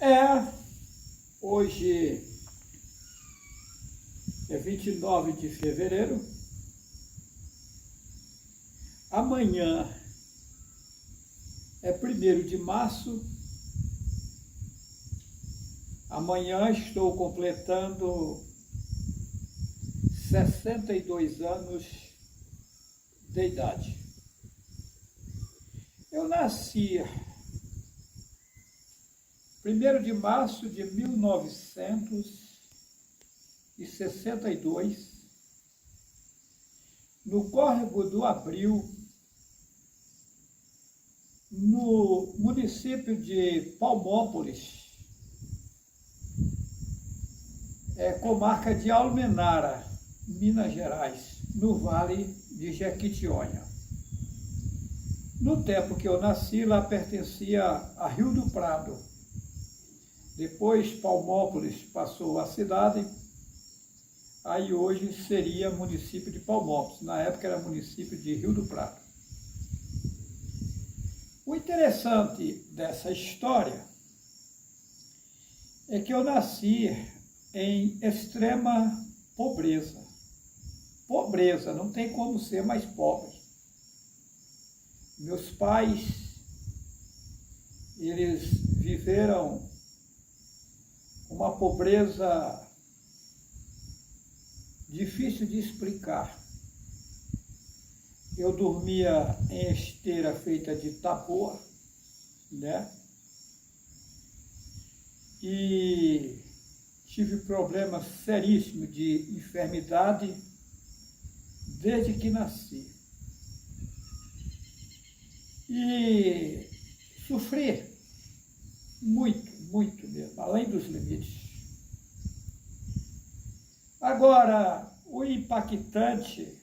É, hoje é 29 de fevereiro, amanhã é 1º de março, amanhã estou completando 62 anos de idade. Eu nasci 1º de março de 1962, no Córrego do Abril, no município de Palmópolis, comarca de Almenara, Minas Gerais, no Vale de Jequitinhonha. No tempo que eu nasci, lá pertencia a Rio do Prado. Depois Palmópolis passou a cidade, aí hoje seria município de Palmópolis. Na época era município de Rio do Prado. O interessante dessa história é que eu nasci em extrema pobreza. Pobreza, não tem como ser mais pobre. Meus pais, eles viveram uma pobreza difícil de explicar. Eu dormia em esteira feita de tapoa, né? E tive problemas seríssimos de enfermidade desde que nasci. E sofri muito mesmo, além dos limites. Agora, o impactante,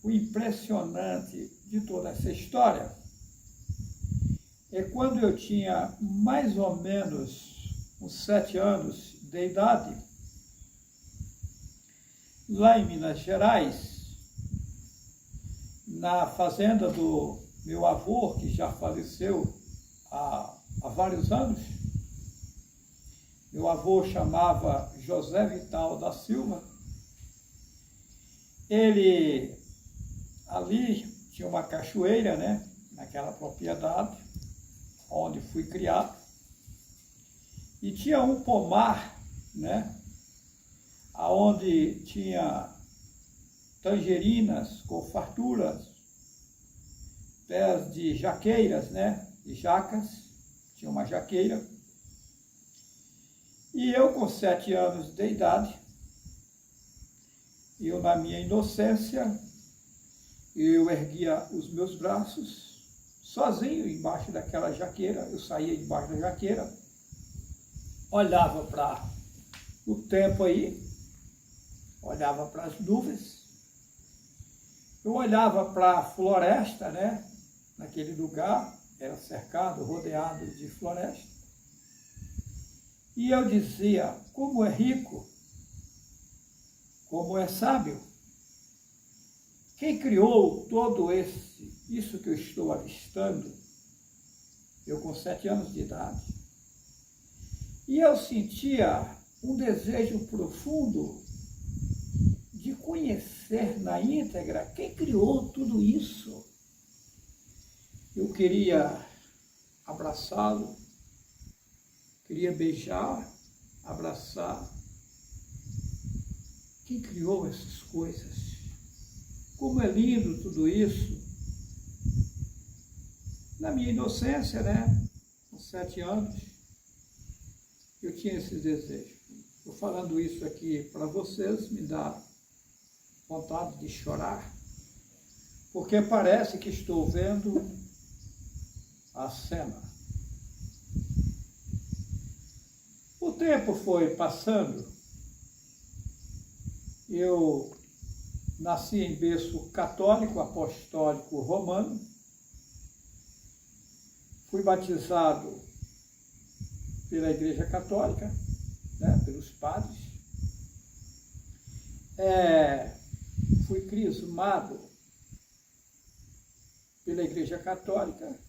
o impressionante de toda essa história é quando eu tinha mais ou menos uns 7 anos de idade, lá em Minas Gerais, na fazenda do meu avô, que já faleceu há vários anos. Meu avô chamava José Vital da Silva. Ele, ali, tinha uma cachoeira, né, naquela propriedade, onde fui criado. E tinha um pomar, né, onde tinha tangerinas com farturas, pés de jaqueiras, né, de jacas, tinha uma jaqueira. E eu, com 7 anos de idade, eu, na minha inocência, eu erguia os meus braços, sozinho, embaixo daquela jaqueira. Eu saía debaixo da jaqueira, olhava para o tempo aí, olhava para as nuvens, eu olhava para a floresta, né? Naquele lugar, era cercado, rodeado de floresta. E eu dizia, como é rico, como é sábio. Quem criou todo isso que eu estou avistando? Eu com 7 anos de idade. E eu sentia um desejo profundo de conhecer na íntegra quem criou tudo isso. Eu queria abraçá-lo, queria beijar, abraçar. Quem criou essas coisas? Como é lindo tudo isso. Na minha inocência, né, com 7 anos, eu tinha esse desejo. Estou falando isso aqui para vocês, me dá vontade de chorar, porque parece que estou vendo a cena. O tempo foi passando, eu nasci em berço católico, apostólico, romano, fui batizado pela Igreja Católica, né, pelos padres, fui crismado pela Igreja Católica,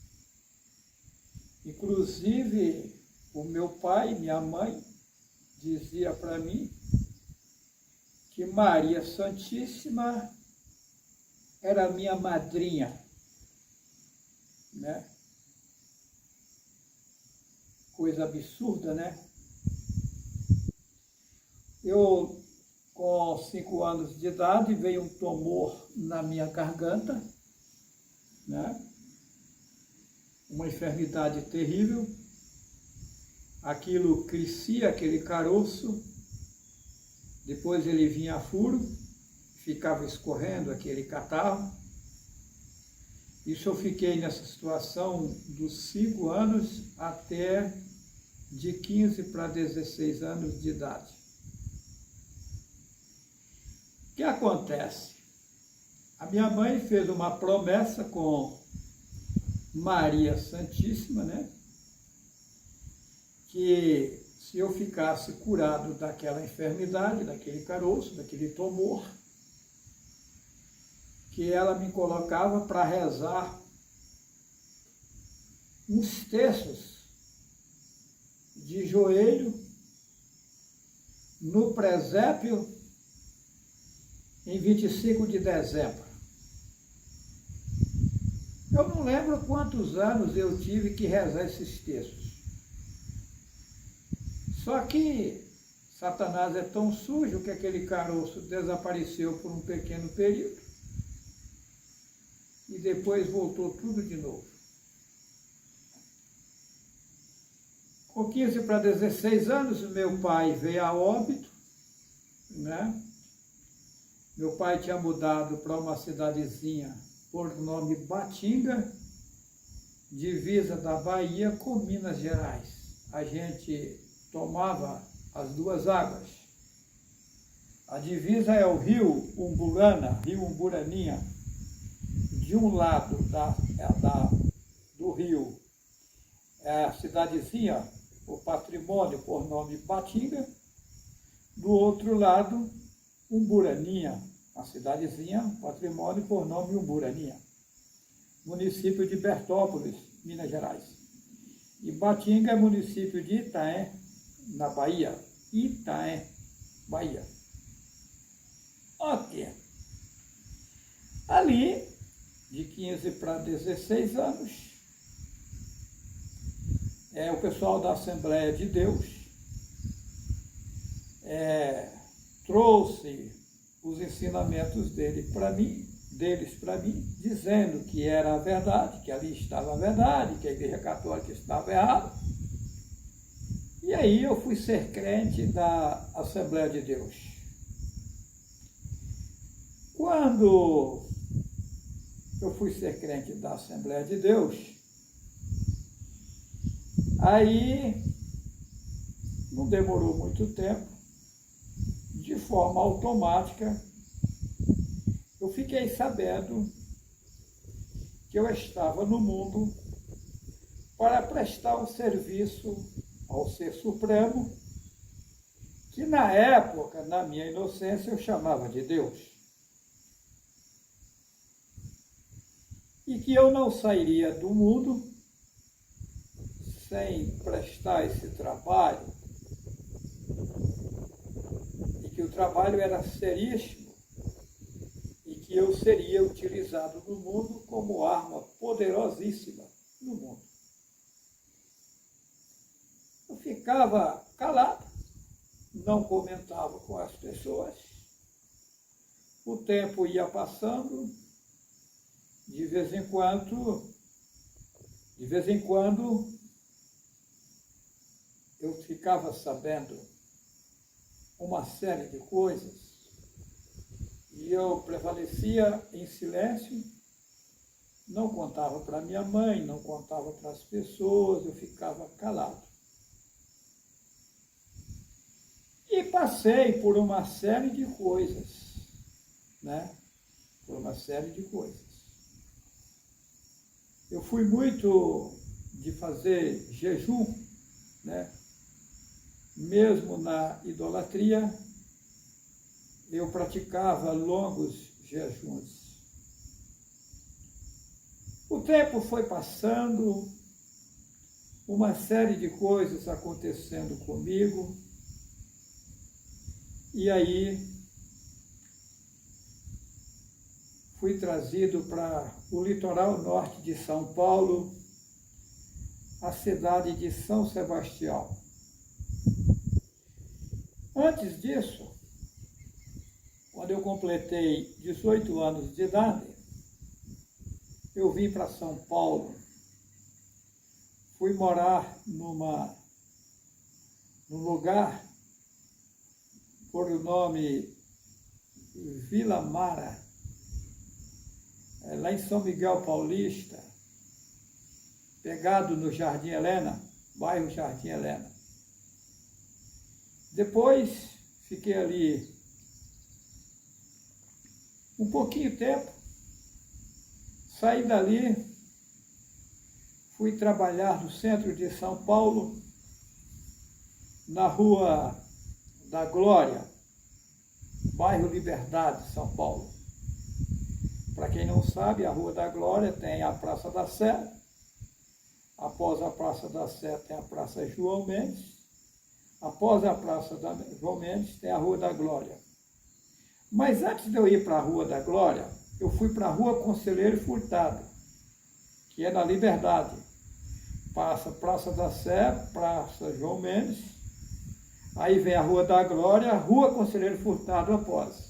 inclusive o meu pai e minha mãe dizia para mim que Maria Santíssima era minha madrinha, né? Coisa absurda, né? Eu, com 5 anos de idade, veio um tumor na minha garganta, né? Uma enfermidade terrível. Aquilo crescia, aquele caroço, depois ele vinha a furo, ficava escorrendo aquele catarro. Isso eu fiquei nessa situação dos 5 anos até de 15 para 16 anos de idade. O que acontece? A minha mãe fez uma promessa com Maria Santíssima, né? Que se eu ficasse curado daquela enfermidade, daquele caroço, daquele tumor, que ela me colocava para rezar uns terços de joelho no presépio em 25 de dezembro. Eu não lembro quantos anos eu tive que rezar esses textos. Só que Satanás é tão sujo que aquele caroço desapareceu por um pequeno período e depois voltou tudo de novo. Com 15 para 16 anos, meu pai veio a óbito, né? Meu pai tinha mudado para uma cidadezinha por nome Batinga, divisa da Bahia com Minas Gerais. A gente tomava as duas águas. A divisa é o rio Umburana, rio Umburaninha. De um lado do rio é a cidadezinha, o patrimônio por nome Batinga. Do outro lado, Umburaninha, a cidadezinha, patrimônio por nome Umburaninha. Município de Bertópolis, Minas Gerais. E Batinga é município de Itaém, na Bahia. Itaém, Bahia. Ok. Ali, de 15 para 16 anos, o pessoal da Assembleia de Deus trouxe os ensinamentos deles para mim, dizendo que era a verdade, que ali estava a verdade, que a Igreja Católica estava errada. E aí eu fui ser crente da Assembleia de Deus. Quando eu fui ser crente da Assembleia de Deus, aí não demorou muito tempo, de forma automática, eu fiquei sabendo que eu estava no mundo para prestar um serviço ao Ser Supremo, que na época, na minha inocência, eu chamava de Deus. E que eu não sairia do mundo sem prestar esse trabalho, e que o trabalho era seríssimo, e que eu seria utilizado no mundo como arma poderosíssima no mundo. Eu ficava calado, não comentava com as pessoas, o tempo ia passando, de vez em quando, eu ficava sabendo uma série de coisas e eu prevalecia em silêncio, não contava para minha mãe, não contava para as pessoas, eu ficava calado. E passei por uma série de coisas, né? Por uma série de coisas. Eu fui muito de fazer jejum, né? Mesmo na idolatria, eu praticava longos jejuns. O tempo foi passando, uma série de coisas acontecendo comigo. E aí fui trazido para o litoral norte de São Paulo, a cidade de São Sebastião. Antes disso, quando eu completei 18 anos de idade, eu vim para São Paulo. Fui morar num lugar por o nome Vila Mara, lá em São Miguel Paulista, pegado no Jardim Helena, bairro Jardim Helena. Depois fiquei ali um pouquinho tempo, saí dali, fui trabalhar no centro de São Paulo, na Rua da Glória, bairro Liberdade, São Paulo. Para quem não sabe, a Rua da Glória tem a Praça da Sé, após a Praça da Sé tem a Praça João Mendes, após a Praça da João Mendes tem a Rua da Glória. Mas antes de eu ir para a Rua da Glória, eu fui para a Rua Conselheiro Furtado, que é na Liberdade. Passa Praça da Sé, Praça João Mendes, aí vem a Rua da Glória, Rua Conselheiro Furtado após.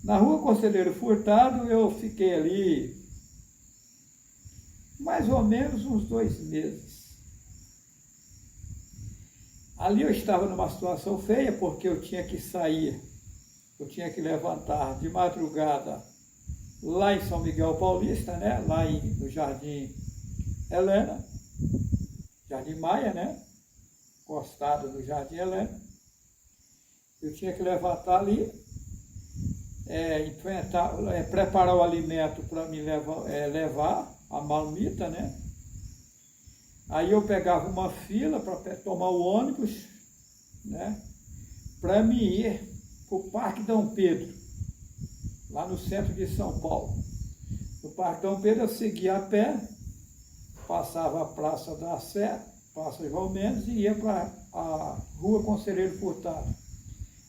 Na Rua Conselheiro Furtado eu fiquei ali mais ou menos uns 2 meses. Ali eu estava numa situação feia, porque eu tinha que sair, eu tinha que levantar de madrugada lá em São Miguel Paulista, né? Lá no Jardim Helena, Jardim Maia, né? Encostado no Jardim Helena. Eu tinha que levantar ali, preparar o alimento para me levar a marmita, né? Aí eu pegava uma fila para tomar o ônibus, né? Para me ir para o Parque Dom Pedro, lá no centro de São Paulo. No Parque Dom Pedro eu seguia a pé, passava a Praça da Sé, Praça João Mendes, e ia para a Rua Conselheiro Furtado.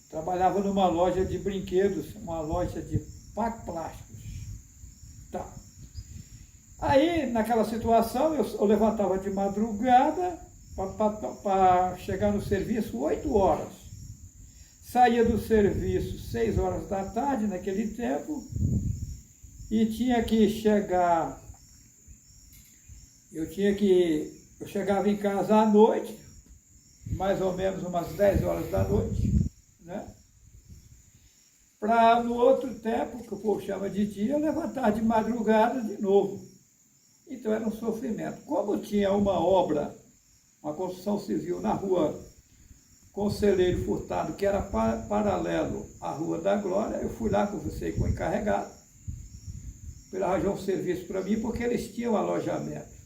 Trabalhava numa loja de brinquedos, uma loja de plásticos. Tá. Aí, naquela situação, eu levantava de madrugada para chegar no serviço 8 horas. Saía do serviço 6 horas da tarde, naquele tempo, e tinha que chegar... Eu chegava em casa à noite, mais ou menos umas 10 horas da noite, né? Para no outro tempo, que o povo chama de dia, eu levantar de madrugada de novo. Então era um sofrimento. Como tinha uma obra, uma construção civil na Rua Conselheiro Furtado, que era paralelo à Rua da Glória, eu fui lá, conversei com o encarregado, para ele arranjar um serviço para mim, porque eles tinham alojamento.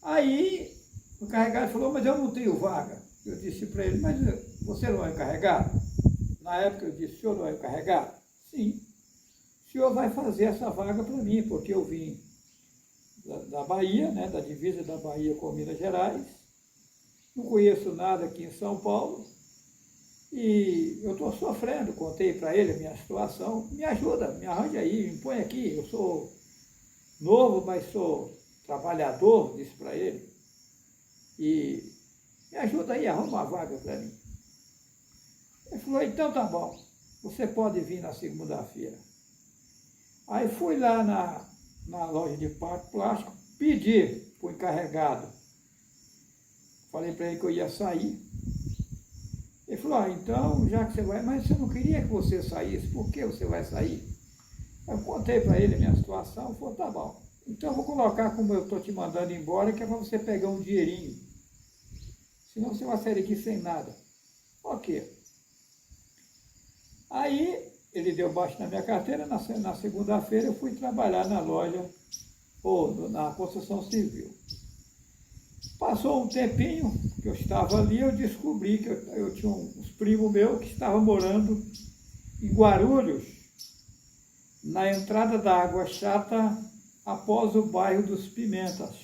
Aí o encarregado falou, mas eu não tenho vaga. Eu disse para ele, mas você não é encarregado? Na época eu disse, o senhor não é encarregado? Sim. O senhor vai fazer essa vaga para mim, porque eu vim da Bahia, né, da divisa da Bahia com Minas Gerais, não conheço nada aqui em São Paulo, e eu estou sofrendo, contei para ele a minha situação, me ajuda, me arranja aí, me põe aqui, eu sou novo, mas sou trabalhador, disse para ele, e me ajuda aí, arruma uma vaga para mim. Ele falou, então tá bom, você pode vir na segunda-feira. Aí fui lá na loja de plástico, pedi para o encarregado, falei para ele que eu ia sair. Ele falou, então, já que você vai, mas eu não queria que você saísse, por que você vai sair? Eu contei para ele a minha situação, ele falou, tá bom, então eu vou colocar como eu estou te mandando embora, que é para você pegar um dinheirinho, senão você vai sair daqui sem nada. Ok. Aí ele deu baixo na minha carteira, na segunda-feira eu fui trabalhar na loja, ou na construção civil. Passou um tempinho que eu estava ali, eu descobri que eu tinha uns primos meus que estavam morando em Guarulhos, na entrada da Água Chata, após o bairro dos Pimentas.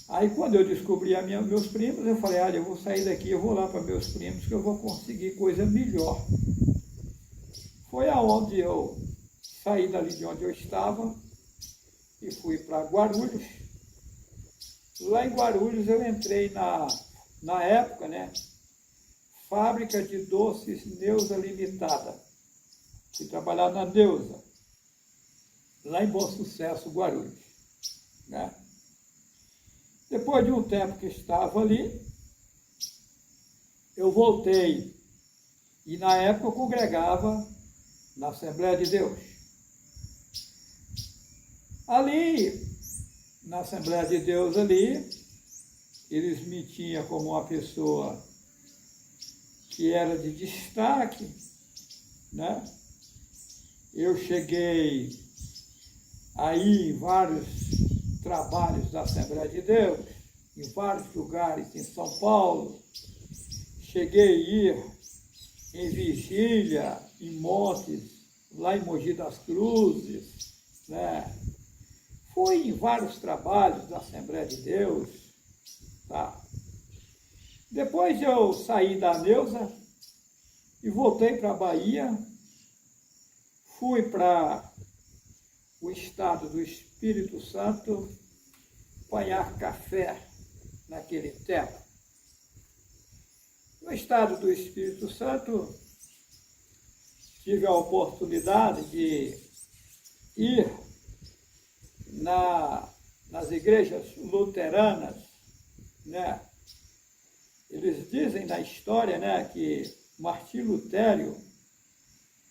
Aí quando eu descobri meus primos, eu falei, olha, eu vou sair daqui, eu vou lá para meus primos, que eu vou conseguir coisa melhor. Foi aonde eu saí dali de onde eu estava e fui para Guarulhos. Lá em Guarulhos eu entrei na época, né, Fábrica de Doces Neuza Limitada. Fui trabalhar na Neuza, lá em Bom Sucesso, Guarulhos, né? Depois de um tempo que estava ali, eu voltei e na época eu congregava na Assembleia de Deus. Ali, na Assembleia de Deus ali, eles me tinham como uma pessoa que era de destaque, né? Eu cheguei aí em vários trabalhos da Assembleia de Deus, em vários lugares em São Paulo. Cheguei a ir em Vigília, em Montes, lá em Mogi das Cruzes, né? Fui em vários trabalhos da Assembleia de Deus, tá? Depois eu saí da Neuza e voltei para a Bahia, fui para o estado do Espírito Santo apanhar café naquele tempo. No estado do Espírito Santo, tive a oportunidade de ir nas igrejas luteranas, né? Eles dizem na história, né, que Martim Lutero,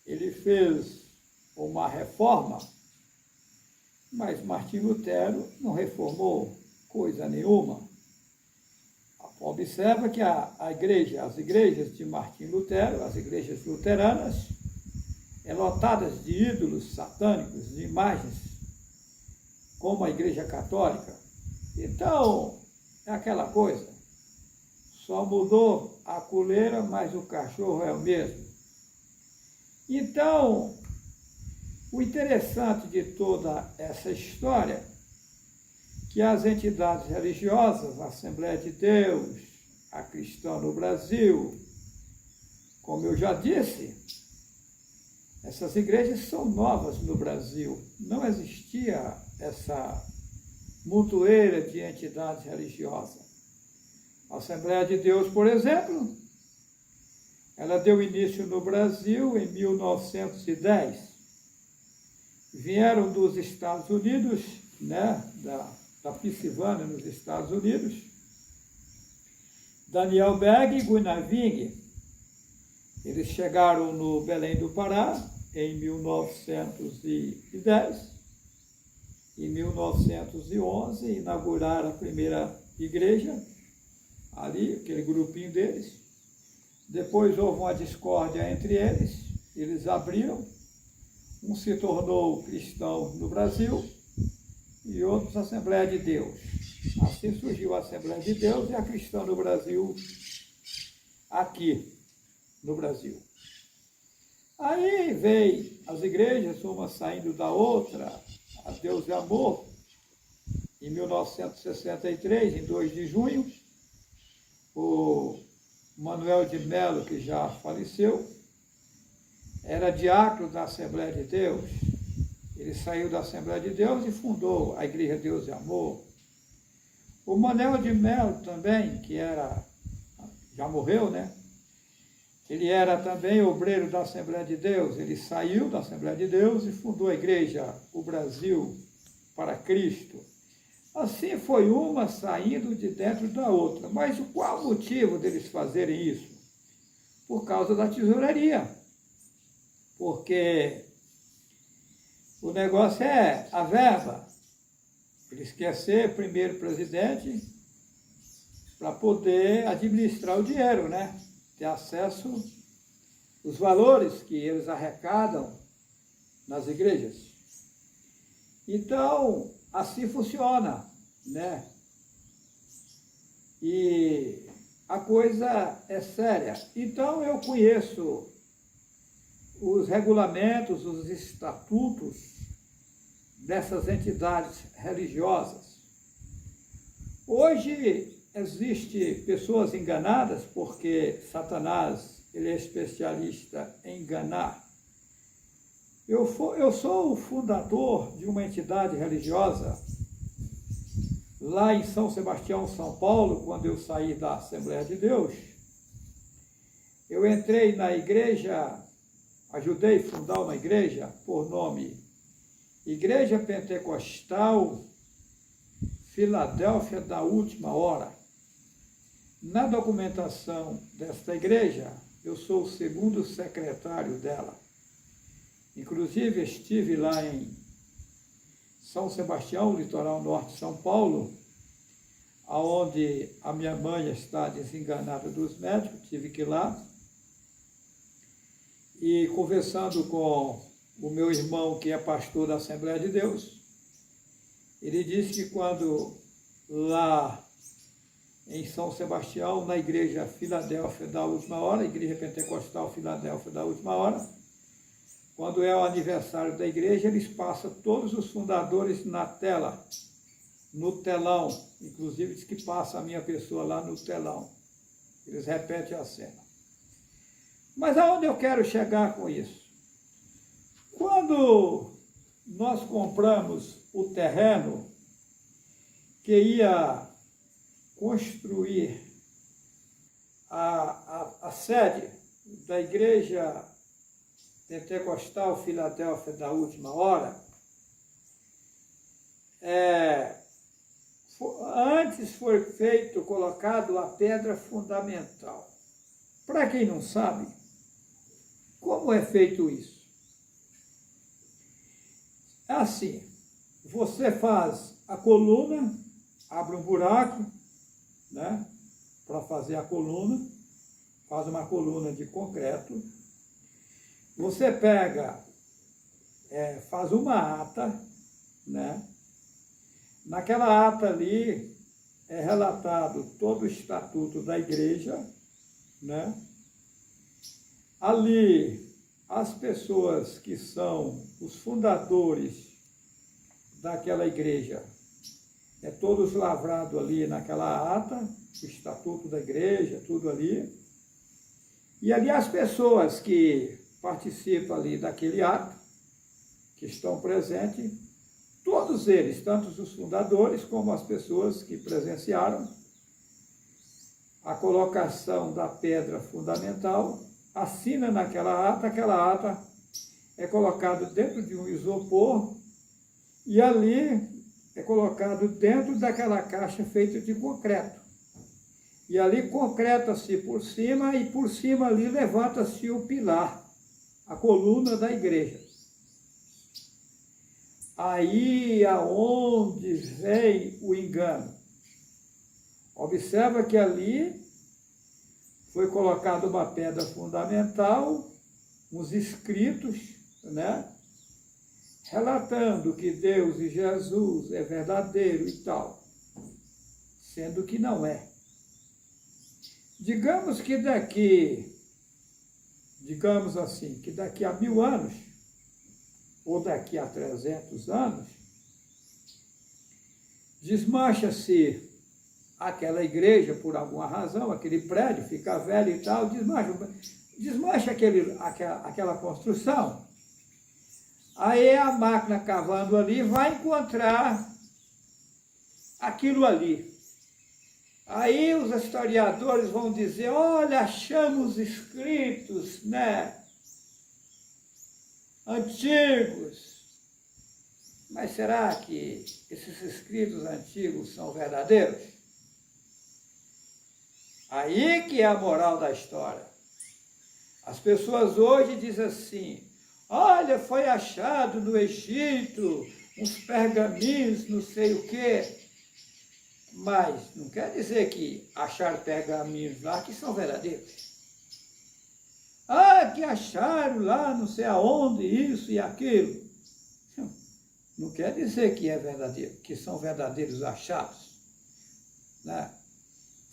ele fez uma reforma, mas Martim Lutero não reformou coisa nenhuma. Observa que as igrejas de Martim Lutero, as igrejas luteranas, lotadas de ídolos satânicos, de imagens, como a Igreja Católica. Então, é aquela coisa, só mudou a coleira, mas o cachorro é o mesmo. Então, o interessante de toda essa história, que as entidades religiosas, a Assembleia de Deus, a Cristã no Brasil, como eu já disse, essas igrejas são novas no Brasil. Não existia essa montoeira de entidades religiosas. A Assembleia de Deus, por exemplo, ela deu início no Brasil em 1910. Vieram dos Estados Unidos, né, da Pensilvânia, nos Estados Unidos, Daniel Berg e Gunnar Wing. Eles chegaram no Belém do Pará em 1910. Em 1911, inauguraram a primeira igreja, ali, aquele grupinho deles. Depois houve uma discórdia entre eles, eles abriram. Um se tornou cristão no Brasil e outros Assembleia de Deus. Assim surgiu a Assembleia de Deus e a Cristã no Brasil, aqui no Brasil. Aí veio as igrejas, uma saindo da outra, a Deus é Amor, em 1963, em 2 de junho, o Manuel de Melo, que já faleceu, era diácono da Assembleia de Deus. Ele saiu da Assembleia de Deus e fundou a Igreja Deus e Amor. O Manuel de Melo também, que já morreu, né? Ele era também obreiro da Assembleia de Deus. Ele saiu da Assembleia de Deus e fundou a Igreja, o Brasil para Cristo. Assim foi uma saindo de dentro da outra. Mas qual o motivo deles fazerem isso? Por causa da tesouraria. Porque o negócio é a verba. Eles querem ser primeiro presidente para poder administrar o dinheiro, né? Ter acesso aos valores que eles arrecadam nas igrejas. Então, assim funciona, né? E a coisa é séria. Então, eu conheço os regulamentos, os estatutos dessas entidades religiosas. Hoje existe pessoas enganadas porque Satanás ele é especialista em enganar. Eu sou o fundador de uma entidade religiosa lá em São Sebastião, São Paulo, quando eu saí da Assembleia de Deus. Eu entrei na igreja, ajudei a fundar uma igreja por nome Igreja Pentecostal Filadélfia da Última Hora. Na documentação desta igreja, eu sou o segundo secretário dela. Inclusive, estive lá em São Sebastião, litoral norte de São Paulo, onde a minha mãe está desenganada dos médicos, tive que ir lá. E conversando com o meu irmão, que é pastor da Assembleia de Deus, ele disse que quando lá em São Sebastião, na igreja Filadélfia da Última Hora, igreja Pentecostal Filadélfia da Última Hora, quando é o aniversário da igreja, eles passam todos os fundadores na tela, no telão. Inclusive, diz que passa a minha pessoa lá no telão. Eles repetem a cena. Mas aonde eu quero chegar com isso? Quando nós compramos o terreno que ia construir a sede da igreja Pentecostal Filadélfia da Última Hora, antes foi colocado a pedra fundamental. Para quem não sabe, como é feito isso? É assim, você faz a coluna, abre um buraco, né, para fazer a coluna, faz uma coluna de concreto, você pega, faz uma ata, né, naquela ata ali é relatado todo o estatuto da igreja, né, ali as pessoas que são os fundadores daquela igreja, todos lavrados ali naquela ata, o estatuto da igreja, tudo ali. E ali as pessoas que participam ali daquele ato, que estão presentes, todos eles, tanto os fundadores como as pessoas que presenciaram a colocação da pedra fundamental, assina naquela ata é colocada dentro de um isopor e ali é colocado dentro daquela caixa feita de concreto. E ali concreta-se por cima e por cima ali levanta-se o pilar, a coluna da igreja. Aí aonde vem o engano. Observa que ali foi colocada uma pedra fundamental, uns escritos, né, relatando que Deus e Jesus é verdadeiro e tal, sendo que não é. Digamos que digamos assim, que daqui a 1000 anos, ou daqui a 300 anos, desmancha-se aquela igreja por alguma razão, aquele prédio fica velho e tal, desmancha aquela construção. Aí a máquina cavando ali vai encontrar aquilo ali. Aí os historiadores vão dizer, olha, achamos escritos, né, antigos. Mas será que esses escritos antigos são verdadeiros? Aí que é a moral da história. As pessoas hoje dizem assim, olha, foi achado no Egito uns pergaminhos, não sei o quê. Mas não quer dizer que acharam pergaminhos lá que são verdadeiros. Ah, que acharam lá não sei aonde, isso e aquilo. Não quer dizer que é verdadeiro, que são verdadeiros achados. Né?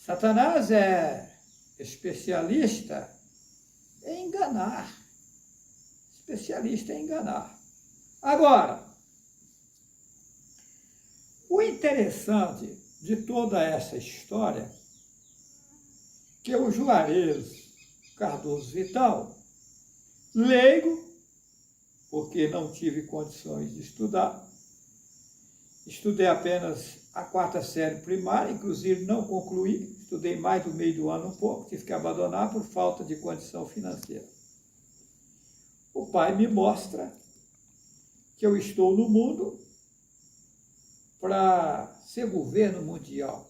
Satanás é especialista em enganar. Especialista em enganar. Agora, o interessante de toda essa história que o Juarez Cardoso Vital, leigo, porque não tive condições de estudar, estudei apenas a 4ª série primária, inclusive não concluí, estudei mais do meio do ano um pouco, tive que abandonar por falta de condição financeira. O pai me mostra que eu estou no mundo para ser governo mundial.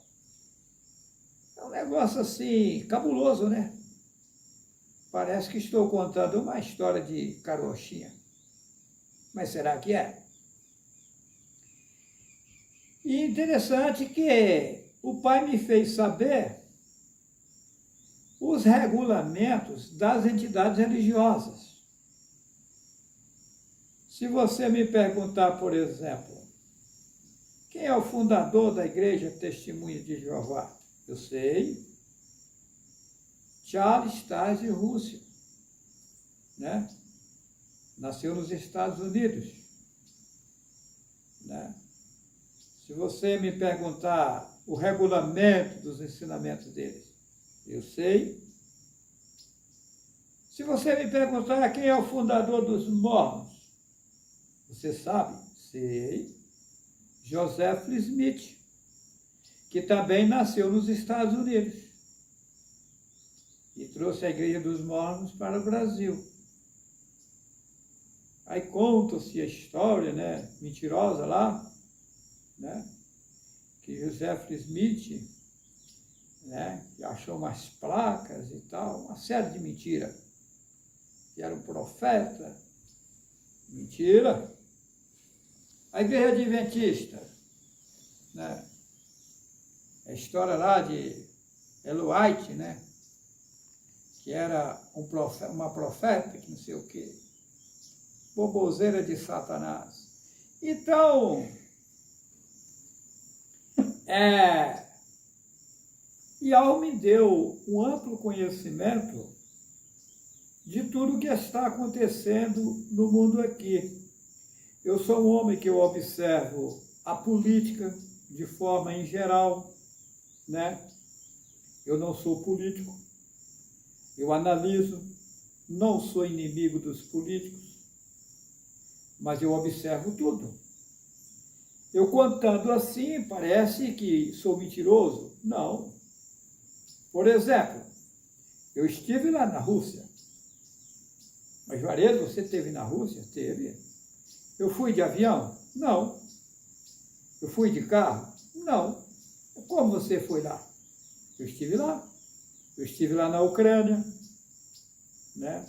É um negócio assim, cabuloso, né? Parece que estou contando uma história de carochinha. Mas será que é? E interessante que o pai me fez saber os regulamentos das entidades religiosas. Se você me perguntar, por exemplo, quem é o fundador da Igreja Testemunha de Jeová? Eu sei. Charles Taze Russell, né? Nasceu nos Estados Unidos, né? Se você me perguntar o regulamento dos ensinamentos deles, eu sei. Se você me perguntar quem é o fundador dos Mormons, você sabe? Sei. Joseph Smith, que também nasceu nos Estados Unidos e trouxe a Igreja dos Mormons para o Brasil. Aí conta-se a história, né, mentirosa lá, né, que Joseph Smith, né, que achou umas placas e tal, uma série de mentiras, que era um profeta. Mentira. A Igreja Adventista, né, a história lá de Ellen White, né, que era uma profeta, que não sei o quê, boboseira de Satanás. Então, Yahweh me deu um amplo conhecimento de tudo que está acontecendo no mundo aqui. Eu sou um homem que eu observo a política de forma em geral, né? Eu não sou político, eu analiso, não sou inimigo dos políticos, mas eu observo tudo. Eu contando assim, parece que sou mentiroso? Não. Por exemplo, eu estive lá na Rússia. Mas, Juarez, você esteve na Rússia? Teve. Eu fui de avião? Não. Eu fui de carro? Não. Como você foi lá? Eu estive lá. Eu estive lá na Ucrânia, né?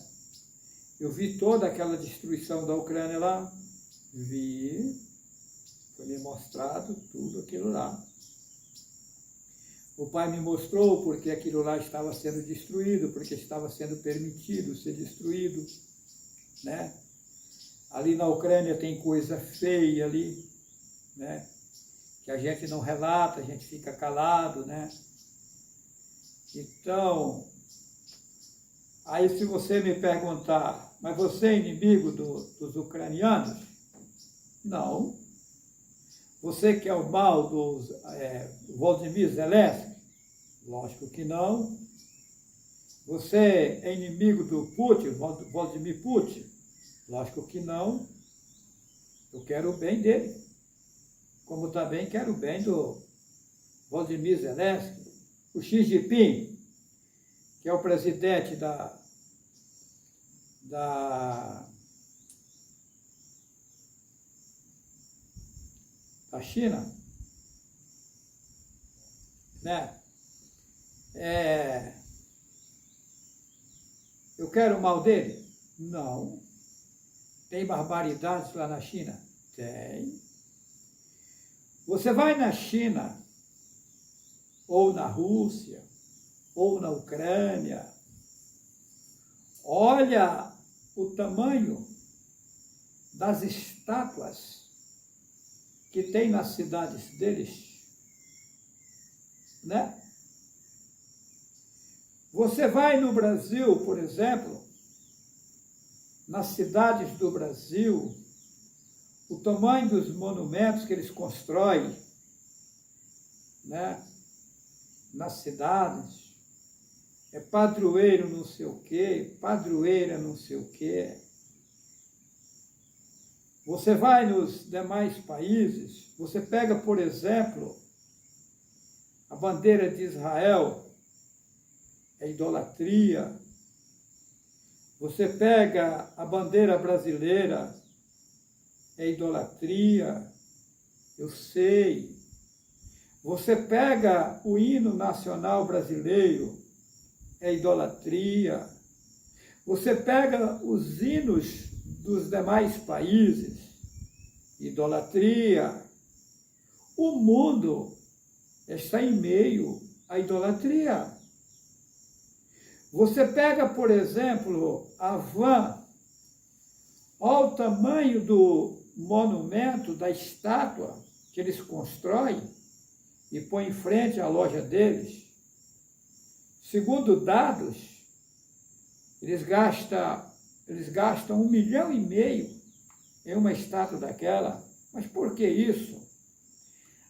Eu vi toda aquela destruição da Ucrânia lá. Vi. Foi me mostrado tudo aquilo lá. O pai me mostrou porque aquilo lá estava sendo destruído, porque estava sendo permitido ser destruído, né? Ali na Ucrânia tem coisa feia ali, né? Que a gente não relata, a gente fica calado, né? Então, aí se você me perguntar, mas você é inimigo dos ucranianos? Não. Você quer o mal dos Volodymyr Zelensky? Lógico que não. Você é inimigo do Putin, Vladimir Putin? Lógico que não. Eu quero o bem dele. Como também quero o bem do Volodymyr Zelensky. O Xi Jinping, que é o presidente da China, né? Eu quero o mal dele? Não. Tem barbaridades lá na China? Tem. Você vai na China, ou na Rússia, ou na Ucrânia, olha o tamanho das estátuas que tem nas cidades deles, né? Você vai no Brasil, por exemplo, nas cidades do Brasil, o tamanho dos monumentos que eles constroem né? Nas cidades, é padroeiro não sei o quê, padroeira não sei o quê. Você vai nos demais países, você pega, por exemplo, a bandeira de Israel, é idolatria. Você pega a bandeira brasileira, é idolatria. Eu sei. Você pega o hino nacional brasileiro, é idolatria. Você pega os hinos dos demais países, idolatria. O mundo está em meio à idolatria. Você pega, por exemplo, a van, olha o tamanho do monumento, da estátua que eles constroem e põem em frente à loja deles. Segundo dados, eles gastam 1,5 milhão em uma estátua daquela. Mas por que isso?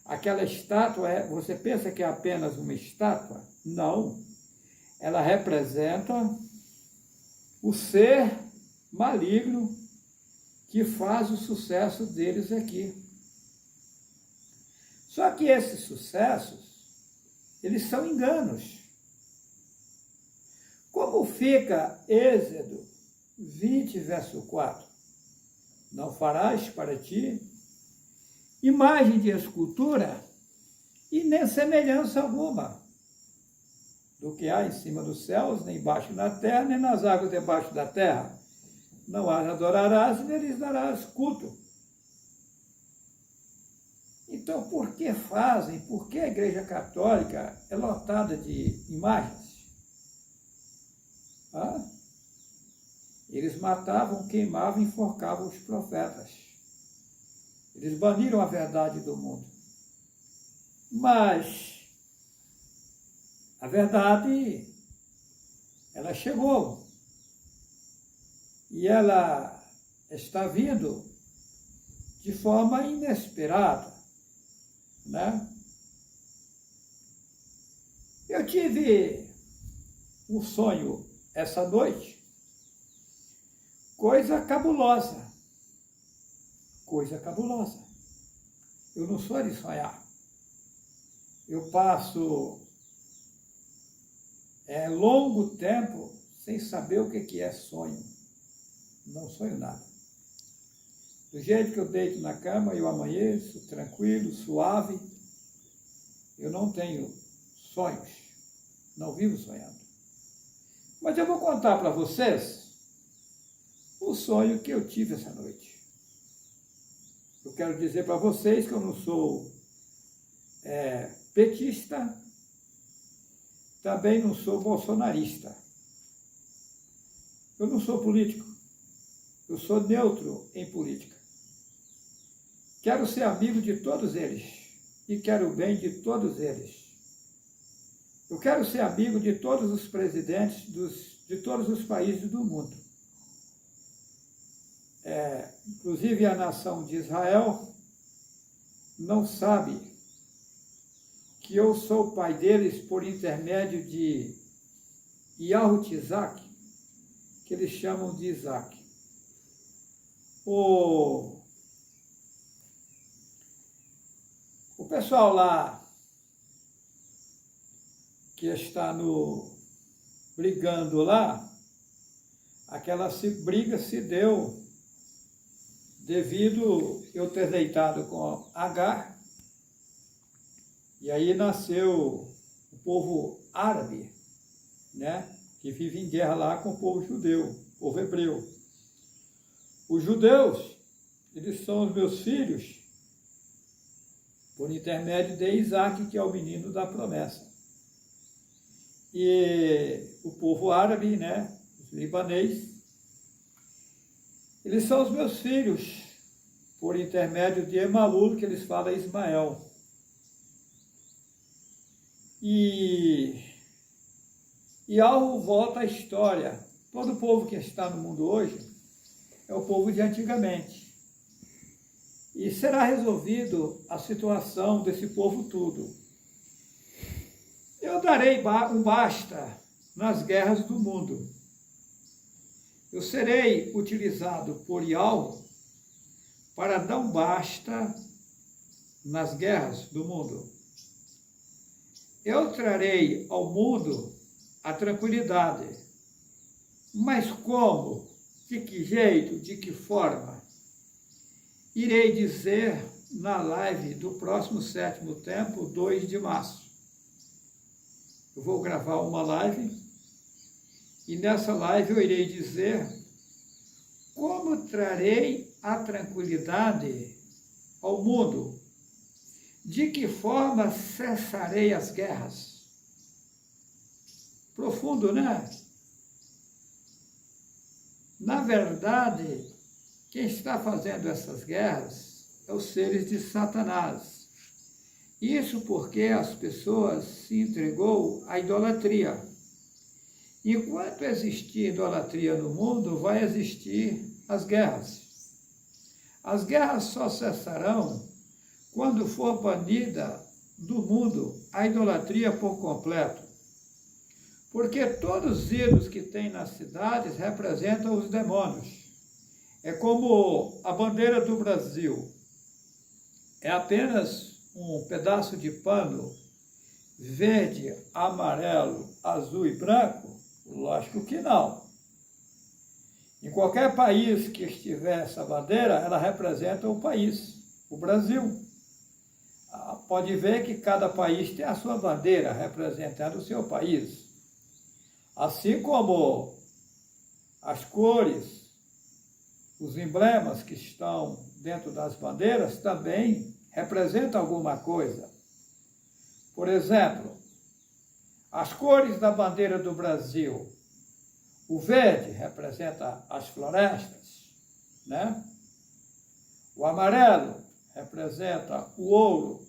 Aquela estátua, você pensa que é apenas uma estátua? Não. Ela representa o ser maligno que faz o sucesso deles aqui. Só que esses sucessos, eles são enganos. Como fica Êxodo 20, verso 4? Não farás para ti imagem de escultura e nem semelhança alguma do que há em cima dos céus, nem embaixo na terra, nem nas águas debaixo da terra. Não as adorarás, nem lhes darás culto. Então, por que fazem? Por que a Igreja Católica é lotada de imagens? Eles matavam, queimavam e enforcavam os profetas. Eles baniram a verdade do mundo. Mas a verdade, ela chegou. E ela está vindo de forma inesperada, né? Eu tive um sonho essa noite, coisa cabulosa. Coisa cabulosa. Eu não sou de sonhar. Eu passo longo tempo sem saber o que é sonho. Não sonho nada. Do jeito que eu deito na cama, eu amanheço, tranquilo, suave. Eu não tenho sonhos. Não vivo sonhando. Mas eu vou contar para vocês o sonho que eu tive essa noite. Eu quero dizer para vocês que eu não sou petista, também não sou bolsonarista. Eu não sou político. Eu sou neutro em política. Quero ser amigo de todos eles e quero o bem de todos eles. Eu quero ser amigo de todos os presidentes de todos os países do mundo. Inclusive a nação de Israel não sabe que eu sou o pai deles por intermédio de Yahut-Isaac, que eles chamam de Isaac. O pessoal lá que está brigando lá, aquela briga se deu devido eu ter deitado com Agar, e aí nasceu o povo árabe, né, que vive em guerra lá com o povo judeu, o povo hebreu. Os judeus, eles são os meus filhos, por intermédio de Isaac, que é o menino da promessa. E o povo árabe, né, os libanês, eles são os meus filhos, por intermédio de Emaúl, que eles falam Ismael. E algo volta à história. Todo o povo que está no mundo hoje é o povo de antigamente. E será resolvido a situação desse povo todo. Eu darei um basta nas guerras do mundo. Eu serei utilizado por Yahweh para dar um basta nas guerras do mundo. Eu trarei ao mundo a tranquilidade. Mas como? De que jeito? De que forma? Irei dizer na live do próximo sétimo tempo, 2 de março. Eu vou gravar uma live e nessa live eu irei dizer como trarei a tranquilidade ao mundo. De que forma cessarei as guerras? Profundo, né? Na verdade, quem está fazendo essas guerras é os seres de Satanás. Isso porque as pessoas se entregou à idolatria. Enquanto existir idolatria no mundo, vai existir as guerras. As guerras só cessarão quando for banida do mundo a idolatria por completo. Porque todos os ídolos que tem nas cidades representam os demônios. É como a bandeira do Brasil. É apenas um pedaço de pano verde, amarelo, azul e branco? Lógico que não. Em qualquer país que estiver essa bandeira, ela representa o país, o Brasil. Pode ver que cada país tem a sua bandeira representando o seu país. Assim como as cores, os emblemas que estão dentro das bandeiras também representam alguma coisa. Por exemplo, as cores da bandeira do Brasil. O verde representa as florestas, né? O amarelo representa o ouro.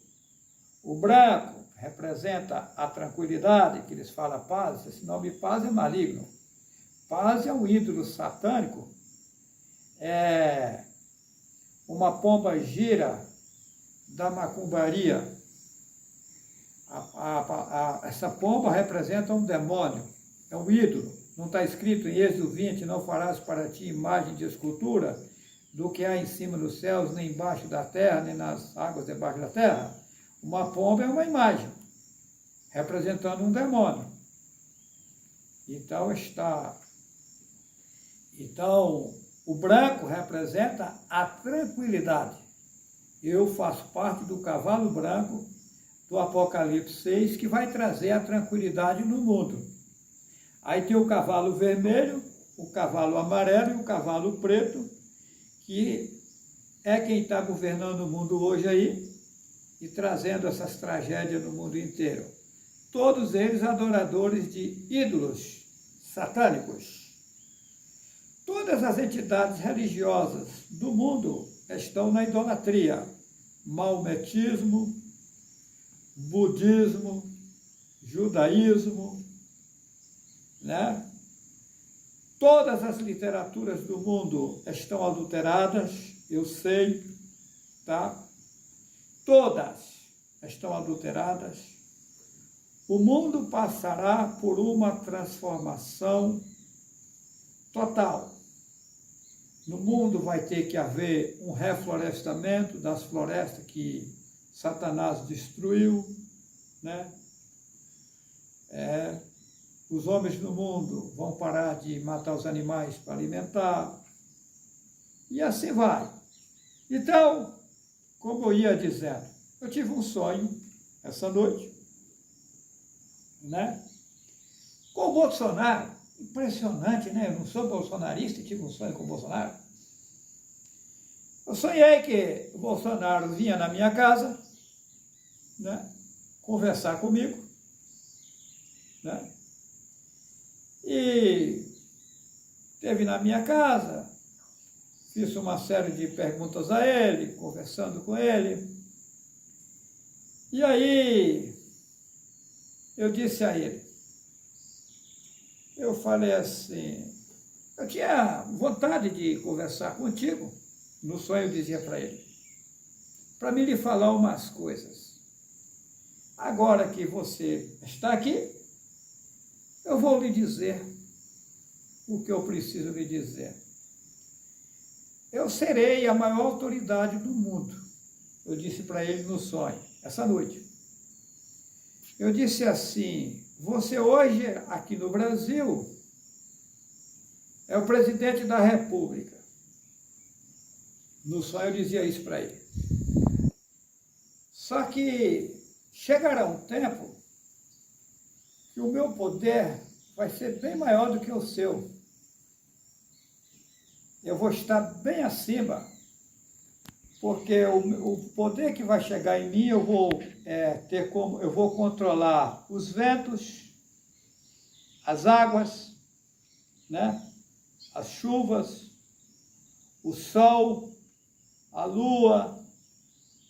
O branco representa a tranquilidade, que eles falam paz. Esse nome paz é maligno. Paz é um ídolo satânico. É uma pomba gira da macumbaria. Essa pomba representa um demônio, é um ídolo. Não está escrito em Êxodo 20, não farás para ti imagem de escultura do que há em cima dos céus, nem embaixo da terra, nem nas águas debaixo da terra. Uma pomba é uma imagem, representando um demônio. Então, o branco representa a tranquilidade. Eu faço parte do cavalo branco do Apocalipse 6, que vai trazer a tranquilidade no mundo. Aí tem o cavalo vermelho, o cavalo amarelo e o cavalo preto, que é quem está governando o mundo hoje aí e trazendo essas tragédias no mundo inteiro. Todos eles adoradores de ídolos satânicos. Todas as entidades religiosas do mundo estão na idolatria. Maometismo, budismo, judaísmo, né? Todas as literaturas do mundo estão adulteradas, eu sei, tá? Todas estão adulteradas. O mundo passará por uma transformação total. No mundo vai ter que haver um reflorestamento das florestas que Satanás destruiu, né? Os homens no mundo vão parar de matar os animais para alimentar. E assim vai. Então, como eu ia dizendo, eu tive um sonho essa noite, né? Com o Bolsonaro. Impressionante, né? Eu não sou bolsonarista e tive um sonho com o Bolsonaro. Eu sonhei que o Bolsonaro vinha na minha casa, né? Conversar comigo, né? E esteve na minha casa, fiz uma série de perguntas a ele, conversando com ele. E aí, eu disse a ele, eu falei assim, eu tinha vontade de conversar contigo, no sonho eu dizia para ele, para me lhe falar umas coisas. agora que você está aqui, eu vou lhe dizer o que eu preciso lhe dizer. Eu serei a maior autoridade do mundo. Eu disse para ele no sonho, essa noite. Eu disse assim, você hoje, aqui no Brasil, é o presidente da República. No sonho eu dizia isso para ele. Só que chegará um tempo que o meu poder vai ser bem maior do que o seu. Eu vou estar bem acima, porque o poder que vai chegar em mim, eu vou controlar os ventos, as águas, né? As chuvas, o sol, a lua,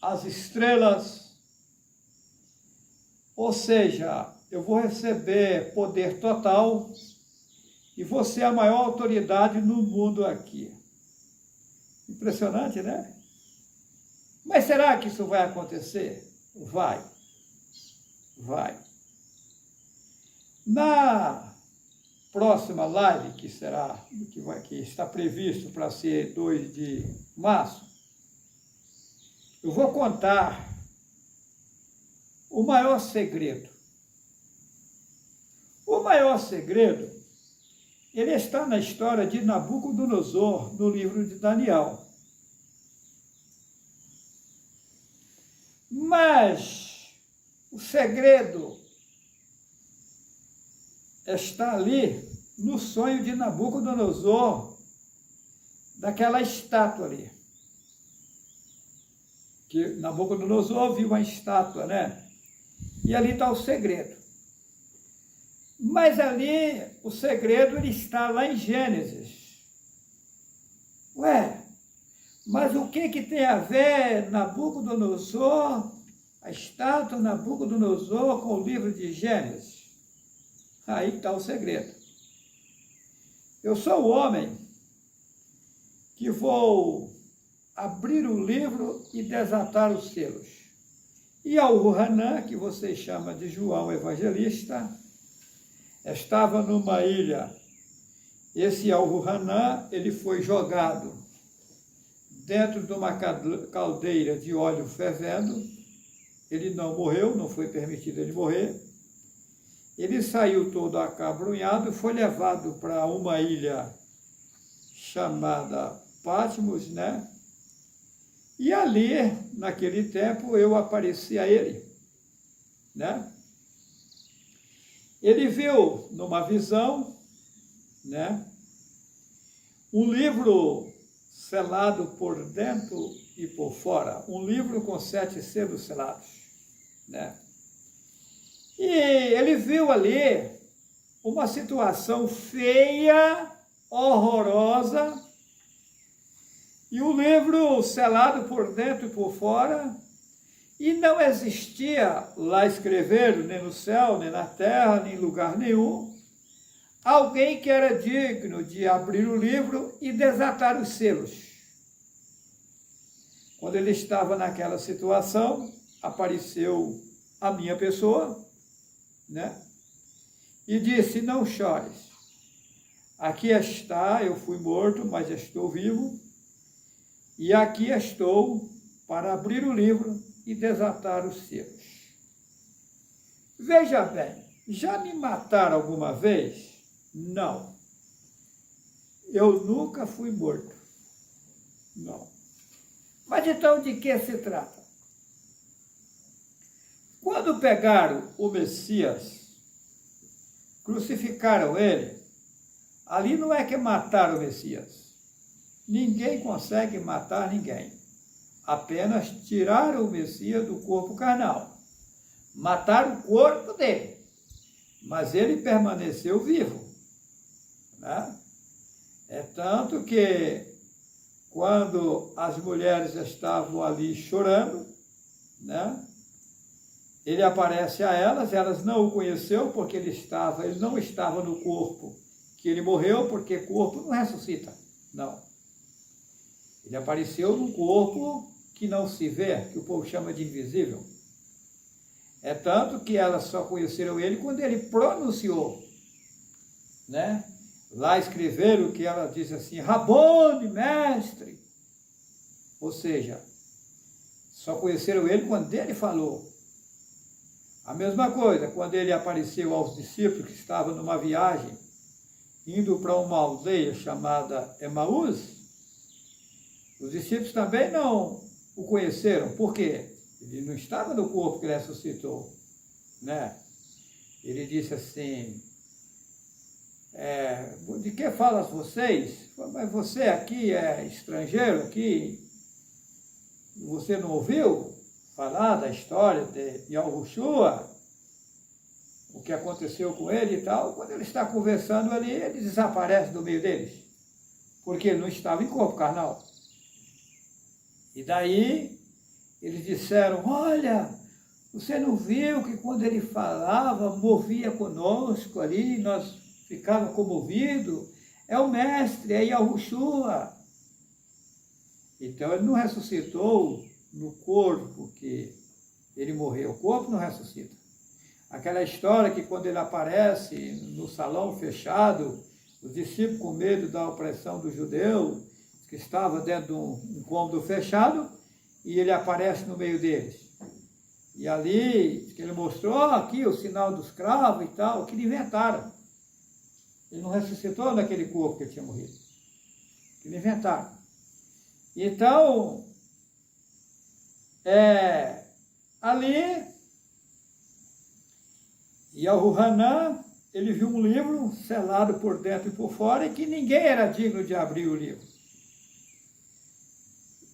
as estrelas. Ou seja, eu vou receber poder total e vou ser a maior autoridade no mundo aqui. Impressionante, né? Mas será que isso vai acontecer? Vai. Vai. Na próxima live, que está previsto para ser 2 de março, eu vou contar o maior segredo. O maior segredo, ele está na história de Nabucodonosor, no livro de Daniel. Mas o segredo está ali no sonho de Nabucodonosor, daquela estátua ali. Que Nabucodonosor viu uma estátua, né? E ali está o segredo. Mas ali, o segredo ele está lá em Gênesis. Ué, mas o que tem a ver Nabucodonosor, a estátua Nabucodonosor com o livro de Gênesis? Aí está o segredo. Eu sou o homem que vou abrir o livro e desatar os selos. E Al-Hanan, que você chama de João Evangelista, estava numa ilha. Esse Al-Hanan, ele foi jogado dentro de uma caldeira de óleo fervendo. Ele não morreu, não foi permitido ele morrer. Ele saiu todo acabrunhado, foi levado para uma ilha chamada Patmos, né? E ali, naquele tempo, eu apareci a ele, né? Ele viu numa visão, né, um livro selado por dentro e por fora, um livro com 7 selos selados, né? E ele viu ali uma situação feia, horrorosa, e o livro selado por dentro e por fora, e não existia lá escrever, nem no céu, nem na terra, nem em lugar nenhum, alguém que era digno de abrir o livro e desatar os selos. Quando ele estava naquela situação, apareceu a minha pessoa, né? E disse, não chores. Aqui está, eu fui morto, mas estou vivo, e aqui estou para abrir o livro e desatar os selos. Veja bem, já me mataram alguma vez? Não. Eu nunca fui morto. Não. Mas então de que se trata? Quando pegaram o Messias, crucificaram ele, ali não é que mataram o Messias. Ninguém consegue matar ninguém. Apenas tiraram o Messias do corpo carnal. Mataram o corpo dele. Mas ele permaneceu vivo, né? É tanto que quando as mulheres estavam ali chorando, né, ele aparece a elas, elas não o conheceu porque ele não estava no corpo que ele morreu, porque corpo não ressuscita, não. Ele apareceu num corpo que não se vê, que o povo chama de invisível. É tanto que elas só conheceram ele quando ele pronunciou, né? Lá escreveram que ela disse assim, Rabone, mestre. Ou seja, só conheceram ele quando ele falou. A mesma coisa, quando ele apareceu aos discípulos que estavam numa viagem, indo para uma aldeia chamada Emaús, os discípulos também não o conheceram. Por quê? Ele não estava no corpo que ele ressuscitou, né? Ele disse assim, de que falam vocês? Mas você aqui é estrangeiro aqui, você não ouviu falar da história de Yahushua? O que aconteceu com ele e tal? Quando ele está conversando ali, ele desaparece do meio deles, porque ele não estava em corpo carnal. E daí, eles disseram, olha, você não viu que quando ele falava, movia conosco ali, nós ficávamos comovidos? É o mestre, é Yahushua. Então, ele não ressuscitou no corpo que ele morreu. O corpo não ressuscita. Aquela história que quando ele aparece no salão fechado, os discípulos com medo da opressão do judeu, que estava dentro de um cômodo fechado, e ele aparece no meio deles. E ali, que ele mostrou aqui o sinal dos cravos e tal, que inventaram. Ele não ressuscitou naquele corpo que ele tinha morrido. Que inventaram. Então, ali, Yahuhanan, ele viu um livro selado por dentro e por fora, e que ninguém era digno de abrir o livro.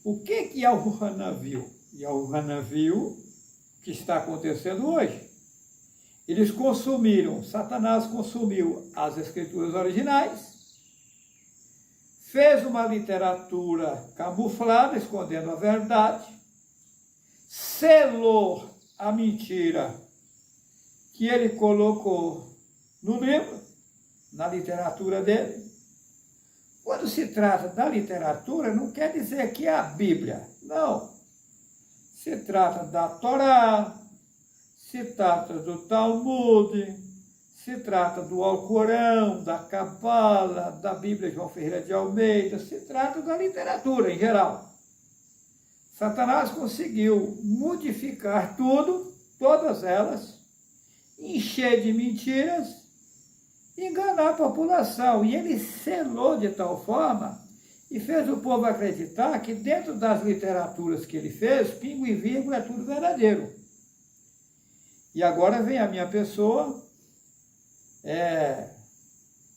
O que Yahuhanan viu? Yahuhanan viu o que está acontecendo hoje. Eles consumiram, Satanás consumiu as escrituras originais, fez uma literatura camuflada, escondendo a verdade, selou a mentira que ele colocou no livro, na literatura dele. Quando se trata da literatura, não quer dizer que é a Bíblia, não. Se trata da Torá, se trata do Talmud, se trata do Alcorão, da Cabala, da Bíblia João Ferreira de Almeida, se trata da literatura em geral. Satanás conseguiu modificar tudo, todas elas, encher de mentiras, enganar a população. E ele selou de tal forma e fez o povo acreditar que dentro das literaturas que ele fez, pingo e vírgula é tudo verdadeiro. E agora vem a minha pessoa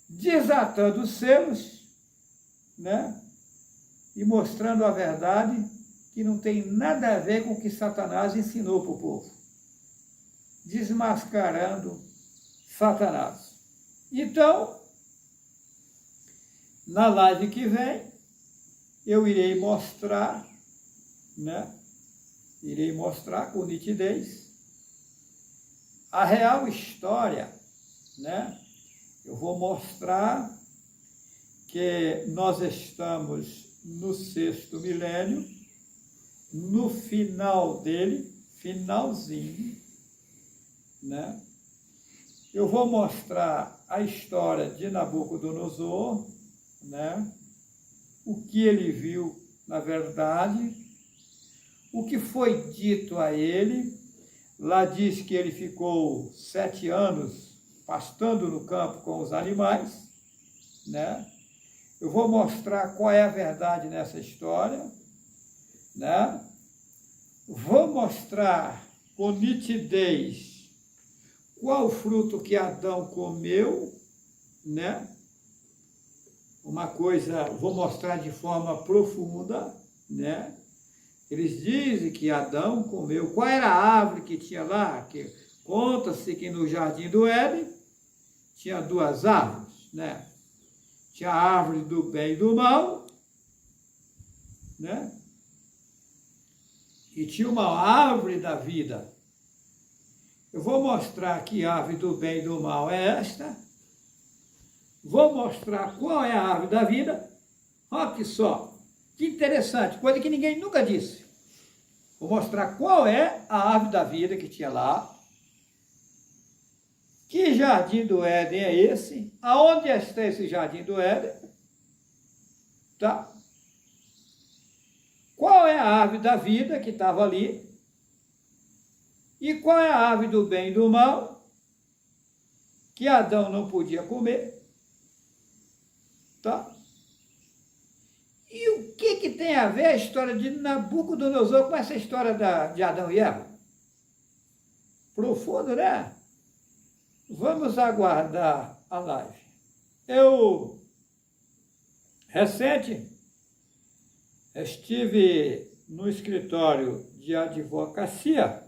desatando os selos, né? E mostrando a verdade que não tem nada a ver com o que Satanás ensinou para o povo. Desmascarando Satanás. Então, na live que vem, eu irei mostrar, né? Irei mostrar com nitidez a real história, né? Eu vou mostrar que nós estamos no 6º milênio, no final dele, finalzinho, né? Eu vou mostrar a história de Nabucodonosor, né? O que ele viu, na verdade, o que foi dito a ele. Lá diz que ele ficou 7 anos pastando no campo com os animais, né? Eu vou mostrar qual é a verdade nessa história, né? Vou mostrar com nitidez qual fruto que Adão comeu, né? Uma coisa, vou mostrar de forma profunda, né? Eles dizem que Adão comeu. Qual era a árvore que tinha lá? Que conta-se que no jardim do Éden tinha 2 árvores, né? Tinha a árvore do bem e do mal, né? E tinha uma árvore da vida. Eu vou mostrar que a árvore do bem e do mal é esta. Vou mostrar qual é a árvore da vida. Olha que só. Que interessante, coisa que ninguém nunca disse. Vou mostrar qual é a árvore da vida que tinha lá, Que jardim do Éden é esse? Aonde está esse jardim do Éden? Tá? Qual é a árvore da vida que estava ali? E qual é a árvore do bem e do mal que Adão não podia comer? Tá? E o que tem a ver a história de Nabucodonosor com essa história de Adão e Eva? Profundo, né? Vamos aguardar a live. Eu, recente, estive no escritório de advocacia,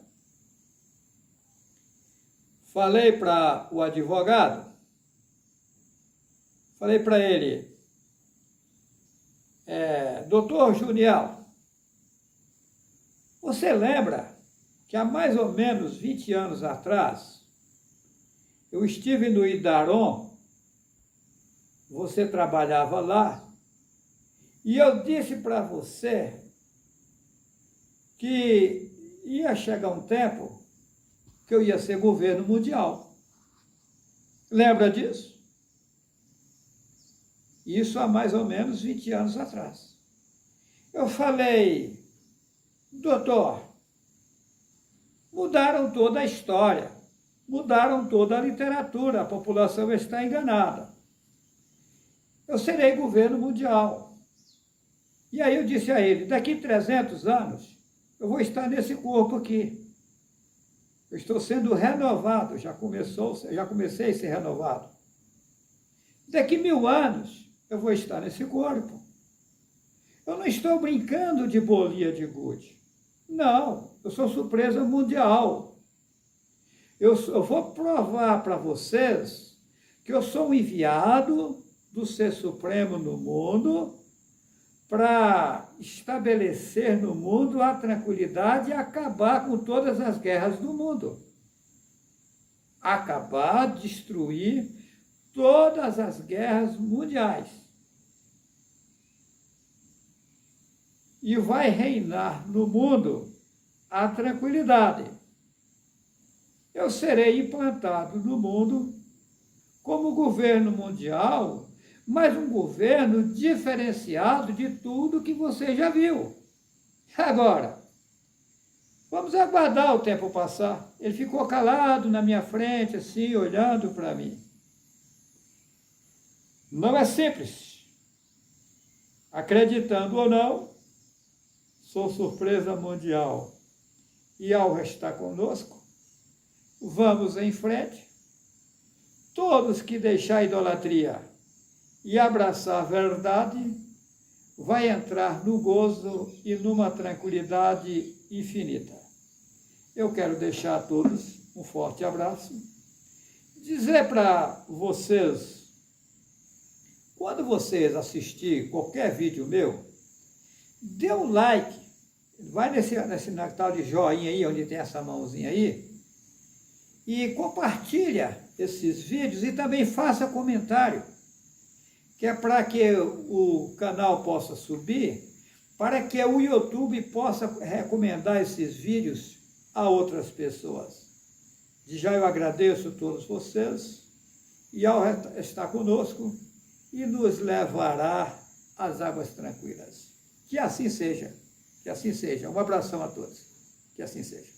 falei para o advogado, falei para ele, doutor Juniel, você lembra que há mais ou menos 20 anos atrás, eu estive no Idaron, você trabalhava lá, e eu disse para você que ia chegar um tempo que eu ia ser governo mundial. Lembra disso? Isso há mais ou menos 20 anos atrás. Eu falei, doutor, mudaram toda a história, mudaram toda a literatura, a população está enganada. Eu serei governo mundial. E aí eu disse a ele, daqui 300 anos, eu vou estar nesse corpo aqui. Eu estou sendo renovado, já comecei a ser renovado. Daqui 1000 anos, eu vou estar nesse corpo. Eu não estou brincando de bolinha de gude. Não, eu sou surpresa mundial. Eu vou provar para vocês que eu sou um enviado do Ser Supremo no mundo para estabelecer no mundo a tranquilidade e acabar com todas as guerras do mundo. Acabar, destruir todas as guerras mundiais. E vai reinar no mundo a tranquilidade. Eu serei implantado no mundo como governo mundial, mas um governo diferenciado de tudo que você já viu. Agora, vamos aguardar o tempo passar. Ele ficou calado na minha frente, assim, olhando para mim. Não é simples. Acreditando ou não, sou surpresa mundial. E ao estar conosco, vamos em frente. Todos que deixar a idolatria e abraçar a verdade, vai entrar no gozo e numa tranquilidade infinita. Eu quero deixar a todos um forte abraço. Dizer para vocês, quando vocês assistirem qualquer vídeo meu, dê um like, vai nesse tal de joinha aí, onde tem essa mãozinha aí, e compartilha esses vídeos e também faça comentário, que é para que o canal possa subir, para que o YouTube possa recomendar esses vídeos a outras pessoas. De já eu agradeço a todos vocês, e ao estar conosco, e nos levará às águas tranquilas. Que assim seja, que assim seja. Um abração a todos, que assim seja.